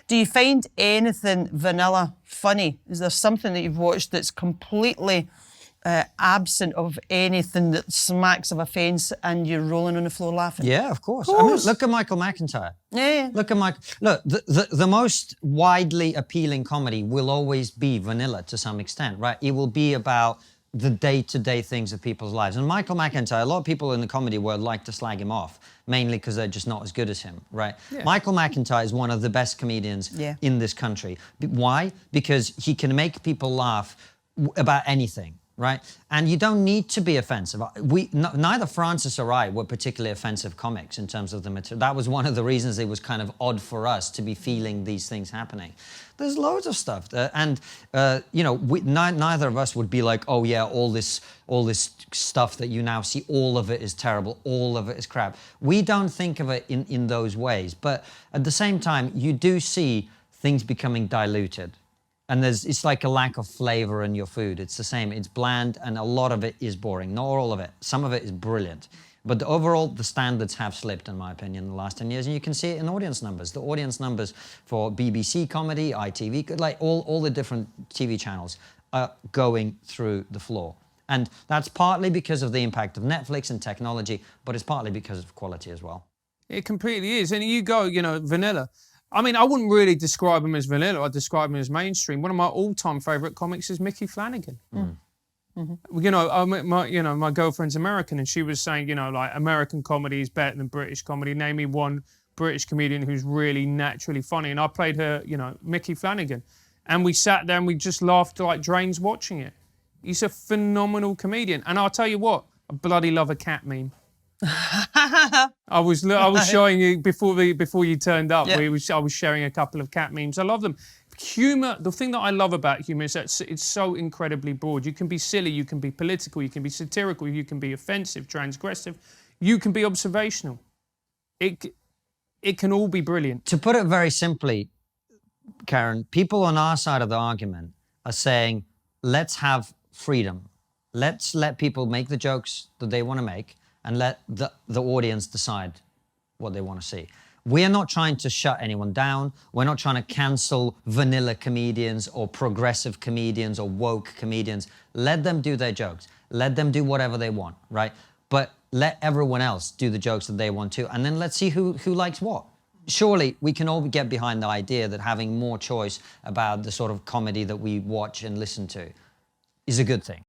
Do you find anything vanilla funny? Is there something that you've watched that's completely absent of anything that smacks of offence and you're rolling on the floor laughing? Yeah, of course. I mean, look at Michael McIntyre. Yeah. Look, the most widely appealing comedy will always be vanilla to some extent, right? It will be about the day-to-day things of people's lives. And Michael McIntyre, a lot of people in the comedy world like to slag him off, mainly because they're just not as good as him, right? Yeah. Michael McIntyre is one of the best comedians in this country. Why? Because he can make people laugh about anything, right? And you don't need to be offensive. Neither Francis or I were particularly offensive comics in terms of the material. That was one of the reasons it was kind of odd for us to be feeling these things happening. There's loads of stuff, you know, neither of us would be like, oh yeah, all this stuff that you now see, all of it is terrible, all of it is crap. We don't think of it in those ways, but at the same time, you do see things becoming diluted. And it's like a lack of flavor in your food. It's the same. It's bland, and a lot of it is boring. Not all of it. Some of it is brilliant. But overall, the standards have slipped, in my opinion, in the last 10 years. And you can see it in audience numbers. The audience numbers for BBC comedy, ITV, like all the different TV channels are going through the floor. And that's partly because of the impact of Netflix and technology, but it's partly because of quality as well. It completely is. And you go, you know, vanilla. I mean, I wouldn't really describe him as vanilla. I'd describe him as mainstream. One of my all-time favourite comics is Mickey Flanagan. You know, my girlfriend's American, and she was saying, you know, like, American comedy is better than British comedy. Name me one British comedian who's really naturally funny. And I played her, you know, Mickey Flanagan. And we sat there and we just laughed like drains watching it. He's a phenomenal comedian. And I'll tell you what, I bloody love a cat meme. I was showing you before you turned up. I was sharing a couple of cat memes. I love them. Humour, the thing that I love about humour is that it's so incredibly broad. You can be silly, you can be political, you can be satirical, you can be offensive, transgressive, you can be observational. It can all be brilliant. To put it very simply, Karen, people on our side of the argument are saying, let's have freedom. Let's let people make the jokes that they want to make, and let the audience decide what they want to see. We are not trying to shut anyone down. We're not trying to cancel vanilla comedians or progressive comedians or woke comedians. Let them do their jokes. Let them do whatever they want, right? But let everyone else do the jokes that they want to, and then let's see who likes what. Surely we can all get behind the idea that having more choice about the sort of comedy that we watch and listen to is a good thing.